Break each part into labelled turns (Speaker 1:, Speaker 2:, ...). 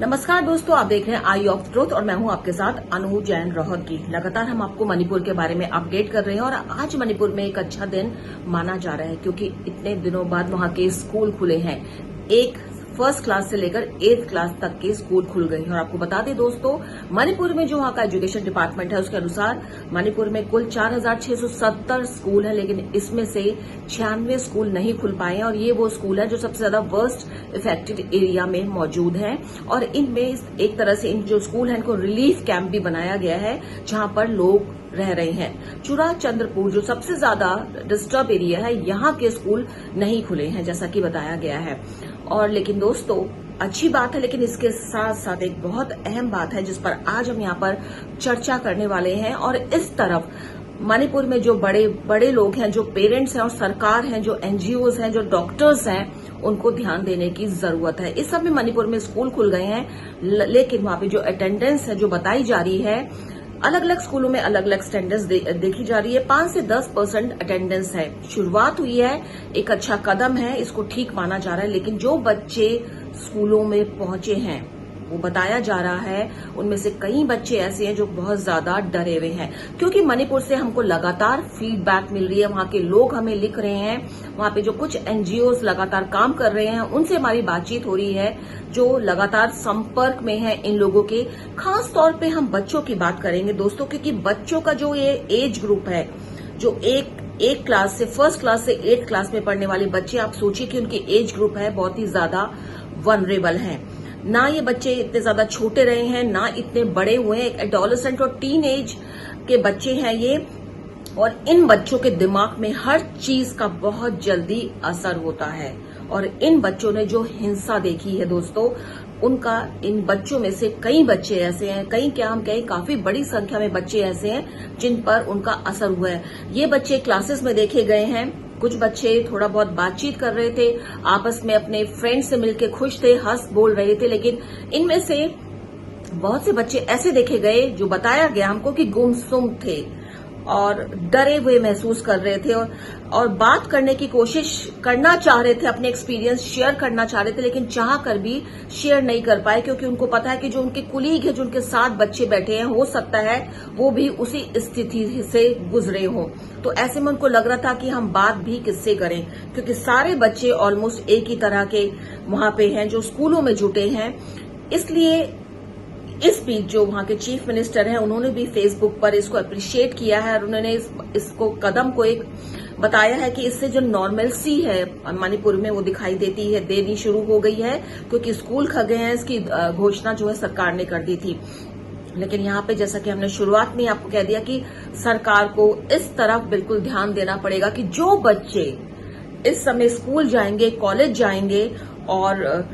Speaker 1: नमस्कार दोस्तों, आप देख रहे हैं आई ऑफ ट्रुथ और मैं हूं आपके साथ अनु जैन रोहतगी। लगातार हम आपको मणिपुर के बारे में अपडेट कर रहे हैं और आज मणिपुर में एक अच्छा दिन माना जा रहा है क्योंकि इतने दिनों बाद वहां के स्कूल खुले हैं। एक फर्स्ट क्लास से लेकर 8th क्लास तक के स्कूल खुल गए हैं। और आपको बता दें दोस्तों, मणिपुर में जो वहां का एजुकेशन डिपार्टमेंट है उसके अनुसार मणिपुर में कुल 4,670 स्कूल है, लेकिन इसमें से 96 स्कूल नहीं खुल पाए हैं और ये वो स्कूल है जो सबसे ज्यादा वर्स्ट इफेक्टेड एरिया में मौजूद है। और इनमें एक तरह से इन जो स्कूल है इनको रिलीफ कैंप भी बनाया गया है जहां पर लोग रह रहे हैं। चुरा चंद्रपुर जो सबसे ज्यादा डिस्टर्ब एरिया है, यहां के स्कूल नहीं खुले हैं जैसा कि बताया गया है। और लेकिन दोस्तों अच्छी बात है, लेकिन इसके साथ साथ एक बहुत अहम बात है जिस पर आज हम यहाँ पर चर्चा करने वाले हैं। और इस तरफ मणिपुर में जो बड़े बड़े लोग हैं, जो पेरेंट्स हैं और सरकार हैं, जो एनजीओज हैं, जो डॉक्टर्स हैं, उनको ध्यान देने की जरूरत है। इस समय मणिपुर में स्कूल खुल गए हैं, लेकिन वहां पे जो अटेंडेंस है जो बताई जा रही है, अलग अलग स्कूलों में अलग अलग स्टैंडर्ड्स देखी जा रही है। 5 से 10% अटेंडेंस है। शुरुआत हुई है, एक अच्छा कदम है, इसको ठीक माना जा रहा है। लेकिन जो बच्चे स्कूलों में पहुंचे हैं वो बताया जा रहा है उनमें से कई बच्चे ऐसे हैं जो बहुत ज्यादा डरे हुए हैं क्योंकि मणिपुर से हमको लगातार फीडबैक मिल रही है। वहां के लोग हमें लिख रहे हैं, वहां पे जो कुछ एनजीओज लगातार काम कर रहे हैं उनसे हमारी बातचीत हो रही है, जो लगातार संपर्क में है इन लोगों के। खास तौर पे हम बच्चों की बात करेंगे दोस्तों, क्योंकि बच्चों का जो ये एज ग्रुप है, जो एक क्लास से फर्स्ट क्लास से 8th क्लास में पढ़ने वाले बच्चे, आप सोचिए कि उनकी एज ग्रुप है बहुत ही ज्यादा वनरेबल है। ना ये बच्चे इतने ज्यादा छोटे रहे हैं, ना इतने बड़े हुए हैं। एक एडोलेसेंट और टीन एज के बच्चे हैं ये, और इन बच्चों के दिमाग में हर चीज का बहुत जल्दी असर होता है। और इन बच्चों ने जो हिंसा देखी है दोस्तों, उनका इन बच्चों में से कई बच्चे ऐसे हैं, कई क्या हम कहें काफी बड़ी संख्या में बच्चे ऐसे हैं जिन पर उनका असर हुआ है। ये बच्चे क्लासेस में देखे गए हैं, कुछ बच्चे थोड़ा बहुत बातचीत कर रहे थे, आपस में अपने फ्रेंड से मिलकर खुश थे, हंस बोल रहे थे, लेकिन इनमें से बहुत से बच्चे ऐसे देखे गए जो बताया गया हमको कि गुमसुम थे और डरे हुए महसूस कर रहे थे और बात करने की कोशिश करना चाह रहे थे, अपने एक्सपीरियंस शेयर करना चाह रहे थे, लेकिन चाह कर भी शेयर नहीं कर पाए क्योंकि उनको पता है कि जो उनके कुलीग है, जो उनके साथ बच्चे बैठे हैं, हो सकता है वो भी उसी स्थिति से गुजरे हों। तो ऐसे में उनको लग रहा था कि हम बात भी किससे करें, क्योंकि सारे बच्चे ऑलमोस्ट एक ही तरह के वहां पे हैं जो स्कूलों में जुटे हैं। इसलिए इस बीच जो वहां के चीफ मिनिस्टर हैं, उन्होंने भी फेसबुक पर इसको अप्रिशिएट किया है और उन्होंने इसको कदम को एक बताया है कि इससे जो नॉर्मलसी है मणिपुर में वो दिखाई देनी शुरू हो गई है क्योंकि स्कूल खा गए हैं। इसकी घोषणा जो है सरकार ने कर दी थी। लेकिन यहाँ पे जैसा कि हमने शुरुआत में आपको कह दिया कि सरकार को इस तरफ बिल्कुल ध्यान देना पड़ेगा कि जो बच्चे इस समय स्कूल जाएंगे, कॉलेज जाएंगे और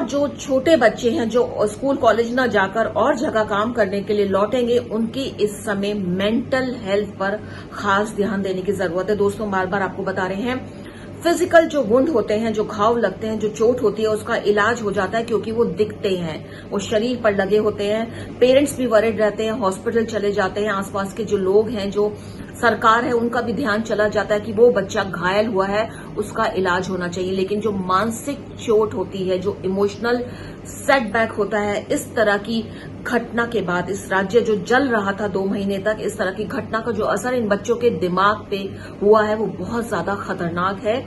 Speaker 1: जो छोटे बच्चे हैं जो स्कूल कॉलेज न जाकर और जगह काम करने के लिए लौटेंगे, उनकी इस समय मेंटल हेल्थ पर खास ध्यान देने की जरूरत है। दोस्तों बार बार आपको बता रहे हैं, फिजिकल जो वुंड होते हैं, जो घाव लगते हैं, जो चोट होती है, उसका इलाज हो जाता है क्योंकि वो दिखते हैं, वो शरीर पर लगे होते हैं। पेरेंट्स भी वरिड रहते हैं, हॉस्पिटल चले जाते हैं, आसपास के जो लोग हैं, जो सरकार है, उनका भी ध्यान चला जाता है कि वो बच्चा घायल हुआ है, उसका इलाज होना चाहिए। लेकिन जो मानसिक चोट होती है, जो इमोशनल सेटबैक होता है, इस तरह की घटना के बाद इस राज्य जो जल रहा था 2 महीने तक, इस तरह की घटना का जो असर इन बच्चों के दिमाग पे हुआ है वो बहुत ज्यादा खतरनाक है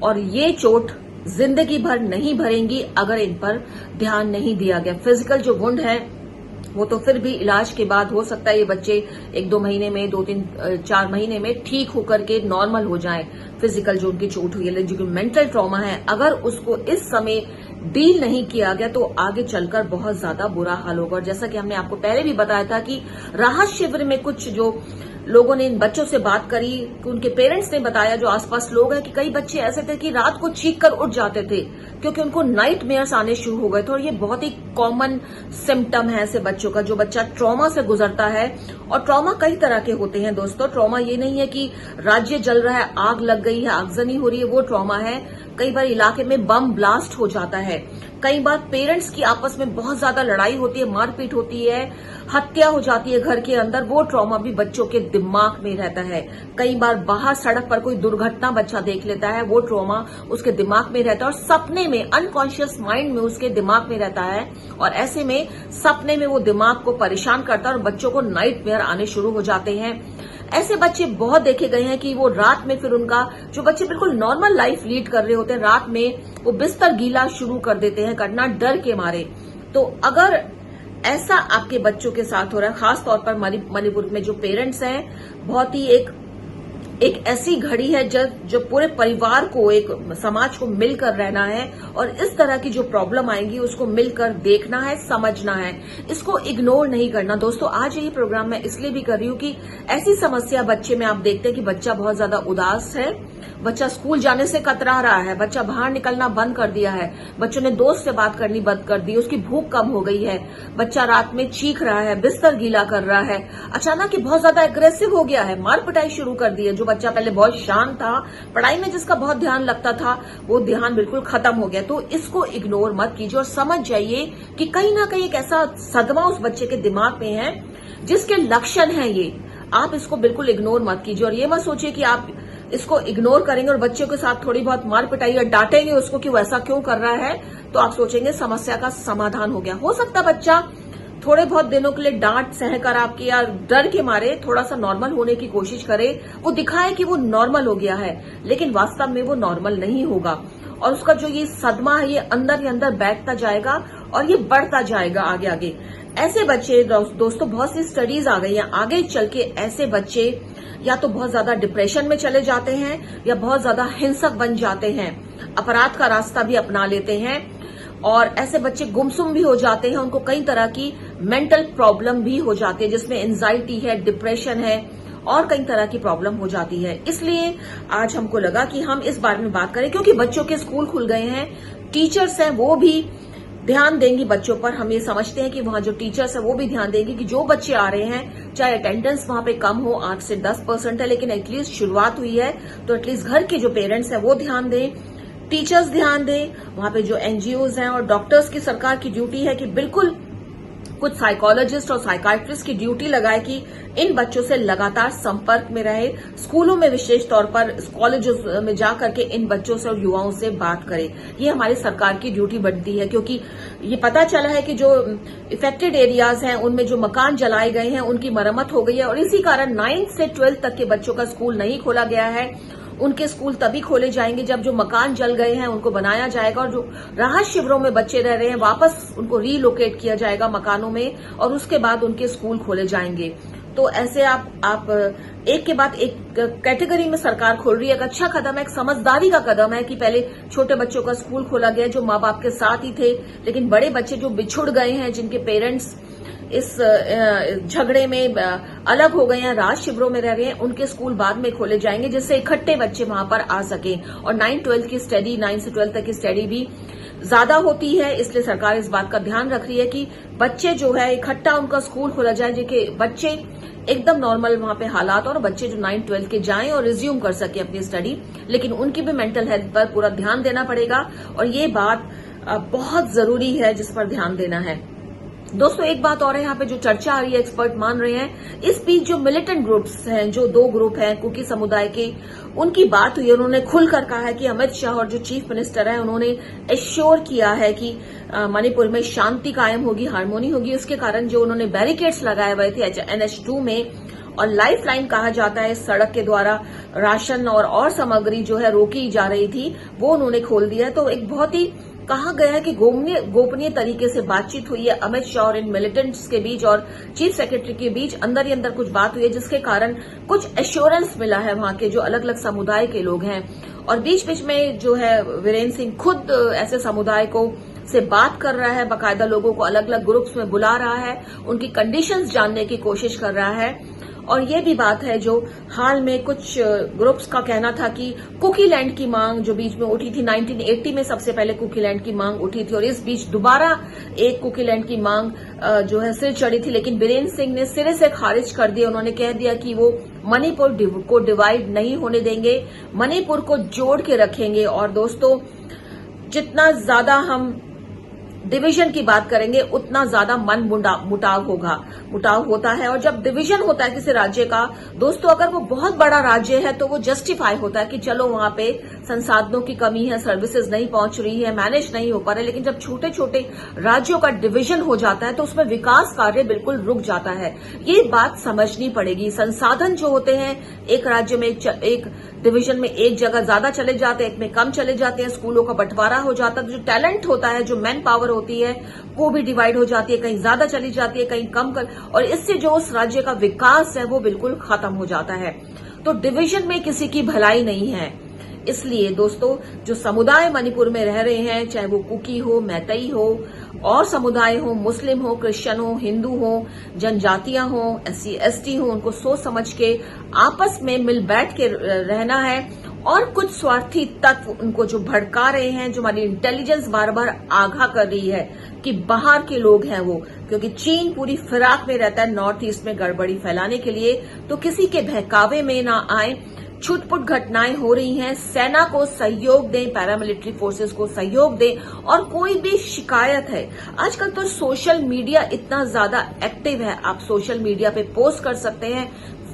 Speaker 1: और ये चोट जिंदगी भर नहीं भरेंगी अगर इन पर ध्यान नहीं दिया गया। फिजिकल जो वुंड है वो तो फिर भी इलाज के बाद हो सकता है ये बच्चे 1-2 महीने में, 2-3-4 महीने में ठीक होकर के नॉर्मल हो जाएं। फिजिकल जो उनकी चोट हुई है, लेकिन जो मेंटल ट्रॉमा है, अगर उसको इस समय डील नहीं किया गया तो आगे चलकर बहुत ज्यादा बुरा हाल होगा। और जैसा कि हमने आपको पहले भी बताया था कि राहत शिविर में कुछ जो लोगों ने इन बच्चों से बात करी, उनके पेरेंट्स ने बताया, जो आसपास लोग हैं, कि कई बच्चे ऐसे थे कि रात को चीख कर उठ जाते थे क्योंकि उनको नाइटमेयर्स आने शुरू हो गए थे। और ये बहुत ही कॉमन सिम्टम है ऐसे बच्चों का जो बच्चा ट्रॉमा से गुजरता है। और ट्रॉमा कई तरह के होते हैं दोस्तों। ट्रॉमा ये नहीं है कि राज्य जल रहा है, आग लग गई है, आगजनी हो रही है, वो ट्रॉमा है। कई बार इलाके में बम ब्लास्ट हो जाता है, कई बार पेरेंट्स की आपस में बहुत ज्यादा लड़ाई होती है, मारपीट होती है, हत्या हो जाती है घर के अंदर, वो ट्रॉमा भी बच्चों के दिमाग में रहता है। कई बार बाहर सड़क पर कोई दुर्घटना बच्चा देख लेता है, वो ट्रॉमा उसके दिमाग में रहता है और सपने में, अनकॉन्शियस माइंड में उसके दिमाग में रहता है और ऐसे में सपने में वो दिमाग को परेशान करता है और बच्चों को नाइटमेयर आने शुरू हो जाते हैं। ऐसे बच्चे बहुत देखे गए हैं कि वो रात में फिर उनका, जो बच्चे बिल्कुल नॉर्मल लाइफ लीड कर रहे होते हैं, रात में वो बिस्तर गीला शुरू कर देते हैं करना डर के मारे। तो अगर ऐसा आपके बच्चों के साथ हो रहा है, खास तौर पर मणिपुर में जो पेरेंट्स हैं, बहुत ही एक ऐसी घड़ी है जो पूरे परिवार को, एक समाज को मिलकर रहना है और इस तरह की जो प्रॉब्लम आएंगी उसको मिलकर देखना है, समझना है, इसको इग्नोर नहीं करना। दोस्तों, आज ये प्रोग्राम मैं इसलिए भी कर रही हूं कि ऐसी समस्या बच्चे में आप देखते हैं कि बच्चा बहुत ज्यादा उदास है, बच्चा स्कूल जाने से कतरा रहा है, बच्चा बाहर निकलना बंद कर दिया है, बच्चों ने दोस्त से बात करनी बंद कर दी, उसकी भूख कम हो गई है, बच्चा रात में चीख रहा है, बिस्तर गीला कर रहा है, अचानक ही बहुत ज्यादा एग्रेसिव हो गया है, मार पिटाई शुरू कर दी है। जो बच्चा पहले बहुत शांत था, पढ़ाई में जिसका बहुत ध्यान लगता था, वो ध्यान बिल्कुल खत्म हो गया। तो इसको इग्नोर मत कीजिए और समझ जाइए कि कहीं ना कहीं एक ऐसा सदमा उस बच्चे के दिमाग में है जिसके लक्षण है ये। आप इसको बिल्कुल इग्नोर मत कीजिए और ये मत सोचिए कि आप इसको इग्नोर करेंगे और बच्चों के साथ थोड़ी बहुत मार पिटाई और डांटेंगे उसको कि वो ऐसा क्यों कर रहा है, तो आप सोचेंगे समस्या का समाधान हो गया। हो सकता है बच्चा थोड़े बहुत दिनों के लिए डांट सहकर आपकी या डर के मारे थोड़ा सा नॉर्मल होने की कोशिश करे, वो दिखाए कि वो नॉर्मल हो गया है, लेकिन वास्तव में वो नॉर्मल नहीं होगा और उसका जो ये सदमा है ये अंदर ही अंदर बैठता जाएगा और ये बढ़ता जाएगा आगे आगे। ऐसे बच्चे, दोस्तों, बहुत सी स्टडीज आ गई हैं, आगे चल के ऐसे बच्चे या तो बहुत ज्यादा डिप्रेशन में चले जाते हैं या बहुत ज्यादा हिंसक बन जाते हैं, अपराध का रास्ता भी अपना लेते हैं और ऐसे बच्चे गुमसुम भी हो जाते हैं। उनको कई तरह की मेंटल प्रॉब्लम भी हो जाती है, जिसमें एंजाइटी है, डिप्रेशन है और कई तरह की प्रॉब्लम हो जाती है। इसलिए आज हमको लगा कि हम इस बारे में बात करें, क्योंकि बच्चों के स्कूल खुल गए हैं, टीचर्स हैं वो भी ध्यान देंगी बच्चों पर। हम ये समझते हैं कि वहां जो टीचर्स है वो भी ध्यान देंगे कि जो बच्चे आ रहे हैं, चाहे अटेंडेंस वहां पे कम हो, 8 से 10% है, लेकिन एटलीस्ट शुरुआत हुई है, तो एटलीस्ट घर के जो पेरेंट्स हैं वो ध्यान दें, टीचर्स ध्यान दें, वहां पे जो एनजीओज हैं और डॉक्टर्स की सरकार की ड्यूटी है कि बिल्कुल कुछ साइकोलॉजिस्ट और साइकाट्रिस्ट की ड्यूटी लगाए कि इन बच्चों से लगातार संपर्क में रहे, स्कूलों में विशेष तौर पर, कॉलेजेस में जाकर के इन बच्चों से और युवाओं से बात करें। ये हमारी सरकार की ड्यूटी बनती है, क्योंकि ये पता चला है कि जो इफेक्टेड एरियाज हैं उनमें जो मकान जलाए गए हैं उनकी मरम्मत हो गई है और इसी कारण 9th से 12th तक के बच्चों का स्कूल नहीं खोला गया है। उनके स्कूल तभी खोले जाएंगे जब जो मकान जल गए हैं उनको बनाया जाएगा और जो राहत शिविरों में बच्चे रह रहे हैं वापस उनको रीलोकेट किया जाएगा मकानों में और उसके बाद उनके स्कूल खोले जाएंगे। तो ऐसे आप एक के बाद एक कैटेगरी में सरकार खोल रही है। एक अच्छा कदम है, एक समझदारी का कदम है कि पहले छोटे बच्चों का स्कूल खोला गया जो माँ बाप के साथ ही थे, लेकिन बड़े बच्चे जो बिछुड़ गए हैं, जिनके पेरेंट्स इस झगड़े में अलग हो गए हैं, राज शिविरों में रह रहे हैं, उनके स्कूल बाद में खोले जाएंगे जिससे इकट्ठे बच्चे वहां पर आ सकें। और 9-12 की स्टडी, 9 से 12 तक की स्टडी भी ज्यादा होती है, इसलिए सरकार इस बात का ध्यान रख रही है कि बच्चे जो है इकट्ठा उनका स्कूल खोला जाए, जिनके बच्चे एकदम नॉर्मल वहां पे हालात और बच्चे जो 9-12 के जाएं और रिज्यूम कर सके अपनी स्टडी, लेकिन उनकी भी मेंटल हेल्थ पर पूरा ध्यान देना पड़ेगा और ये बात बहुत जरूरी है जिस पर ध्यान देना है। दोस्तों, एक बात और है, यहाँ पे जो चर्चा आ रही है, एक्सपर्ट मान रहे हैं, इस बीच जो मिलिटेंट ग्रुप्स हैं, जो 2 ग्रुप हैं कुकी समुदाय के, उनकी बात हुई, उन्होंने खुलकर कहा है कि अमित शाह और जो चीफ मिनिस्टर है उन्होंने एश्योर किया है कि मणिपुर में शांति कायम होगी, हार्मोनी होगी। उसके कारण जो उन्होंने बैरिकेड्स लगाए हुए थे NH2 में और लाइफ लाइन कहा जाता है, सड़क के द्वारा राशन और सामग्री जो है रोकी जा रही थी, वो उन्होंने खोल दिया है। तो एक बहुत ही कहा गया है कि गोपनीय तरीके से बातचीत हुई है अमित शाह और इन मिलिटेंट्स के बीच और चीफ सेक्रेटरी के बीच, अंदर ही अंदर कुछ बात हुई है जिसके कारण कुछ एश्योरेंस मिला है वहां के जो अलग अलग समुदाय के लोग हैं। और बीच बीच में जो है वीरेंद्र सिंह खुद ऐसे समुदाय को से बात कर रहा है, बाकायदा लोगों को अलग अलग ग्रुप्स में बुला रहा है, उनकी कंडीशंस जानने की कोशिश कर रहा है। और ये भी बात है जो हाल में कुछ ग्रुप्स का कहना था कि कुकीलैंड की मांग जो बीच में उठी थी, 1980 में सबसे पहले कुकीलैंड की मांग उठी थी और इस बीच दोबारा एक कुकीलैंड की मांग जो है सिर चढ़ी थी, लेकिन वीरेंद्र सिंह ने सिरे से खारिज कर दिया। उन्होंने कह दिया कि वो मणिपुर को डिवाइड नहीं होने देंगे, मणिपुर को जोड़ के रखेंगे। और दोस्तों, जितना ज्यादा हम डिवीजन की बात करेंगे उतना ज्यादा मुटाव होता है। और जब डिवीजन होता है किसी राज्य का, दोस्तों अगर वो बहुत बड़ा राज्य है तो वो जस्टिफाई होता है कि चलो वहां पे संसाधनों की कमी है, सर्विसेज नहीं पहुंच रही है, मैनेज नहीं हो पा रहे। लेकिन जब छोटे छोटे राज्यों का डिवीजन हो जाता है तो उसमें विकास कार्य बिल्कुल रुक जाता है। ये बात समझनी पड़ेगी। संसाधन जो होते हैं एक राज्य में, एक डिवीजन में एक जगह ज्यादा चले जाते हैं, एक में कम चले जाते हैं, स्कूलों का बंटवारा हो जाता है। जो टैलेंट होता है, जो मैन पावर होती है, वो भी डिवाइड हो जाती है, कहीं ज्यादा चली जाती है, कहीं कम कर, और इससे जो उस राज्य का विकास है वो बिल्कुल खत्म हो जाता है। तो डिवीजन में किसी की भलाई नहीं है। इसलिए दोस्तों, जो समुदाय मणिपुर में रह रहे हैं, चाहे वो कुकी हो, मैतई हो, और समुदाय हो, मुस्लिम हो, क्रिश्चियन हो, हिंदू हो, जनजातियां हो, SC ST हो, उनको सोच समझ के आपस में मिल बैठ के रहना है। और कुछ स्वार्थी तत्व उनको जो भड़का रहे हैं, जो हमारी इंटेलिजेंस बार बार आगाह कर रही है कि बाहर के लोग हैं वो, क्योंकि चीन पूरी फिराक में रहता है नॉर्थ ईस्ट में गड़बड़ी फैलाने के लिए, तो किसी के बहकावे में ना आए। छुटपुट घटनाएं हो रही हैं, सेना को सहयोग दें, पैरामिलिट्री फोर्सेस को सहयोग दें। और कोई भी शिकायत है, आजकल तो सोशल मीडिया इतना ज्यादा एक्टिव है, आप सोशल मीडिया पे पोस्ट कर सकते हैं,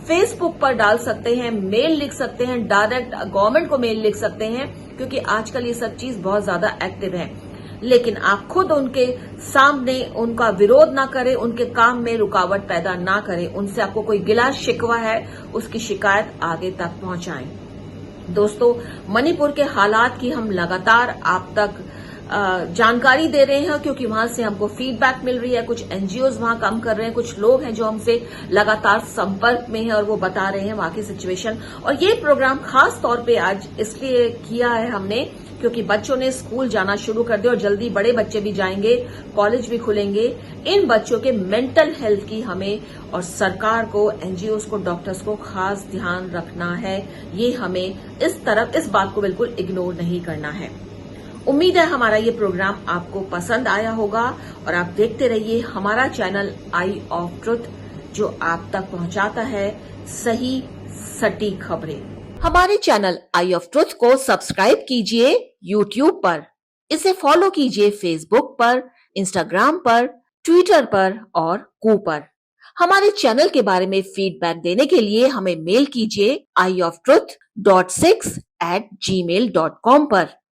Speaker 1: फेसबुक पर डाल सकते हैं, मेल लिख सकते हैं, डायरेक्ट गवर्नमेंट को मेल लिख सकते हैं, क्योंकि आजकल ये सब चीज बहुत ज्यादा एक्टिव है। लेकिन आप खुद उनके सामने उनका विरोध ना करें, उनके काम में रुकावट पैदा ना करें। उनसे आपको कोई गिला शिकवा है, उसकी शिकायत आगे तक पहुंचाएं। दोस्तों, मणिपुर के हालात की हम लगातार आप तक जानकारी दे रहे हैं, क्योंकि वहां से हमको फीडबैक मिल रही है। कुछ NGOs वहां काम कर रहे हैं, कुछ लोग हैं जो हमसे लगातार संपर्क में हैं और वो बता रहे हैं वहां की सिचुएशन। और ये प्रोग्राम खास तौर पे आज इसलिए किया है हमने, क्योंकि बच्चों ने स्कूल जाना शुरू कर दिया और जल्दी बड़े बच्चे भी जाएंगे, कॉलेज भी खुलेंगे। इन बच्चों के मेंटल हेल्थ की हमें और सरकार को, NGOs को, डॉक्टर्स को खास ध्यान रखना है। ये हमें इस बात को बिल्कुल इग्नोर नहीं करना है। उम्मीद है हमारा ये प्रोग्राम आपको पसंद आया होगा और आप देखते रहिए हमारा चैनल आई ऑफ ट्रुथ, जो आप तक पहुंचाता है सही सटीक खबरें। हमारे चैनल आई ऑफ ट्रुथ को सब्सक्राइब कीजिए YouTube पर, इसे फॉलो कीजिए Facebook पर, Instagram पर, Twitter पर और कू पर। हमारे चैनल के बारे में फीडबैक देने के लिए हमें मेल कीजिए ioftruth.6@gmail.com पर।